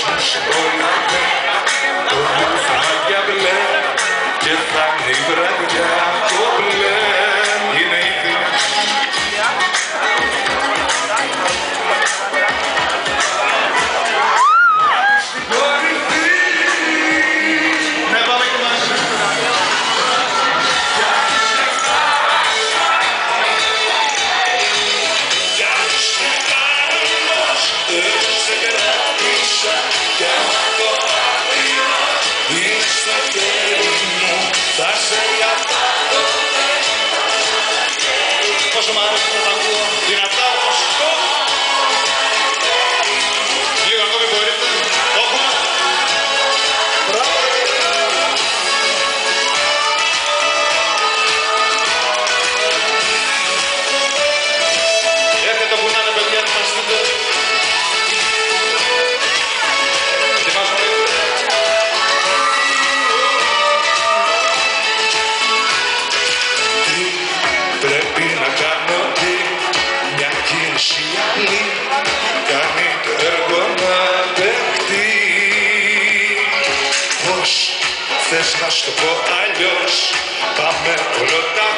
Όλαμε το μπουφάκια μπλε και θα είναι η βραδιά το μπλε. Είναι ήδη Πόσο μ' αρέσει να τα ακούω δυνατά όμως. Λίγο ακόμη μπορείτε. Το έχουμε. Μπράβο. Έρχεται το κουνάνε παιδιά, ετοιμαστείτε. Ετοιμάζομαι. πρέπει να κάνω τι, μια κίνηση απλή κάνει το έργο να παιχτεί. Πώς θες να σου το πω αλλιώς, πάμε όλα τα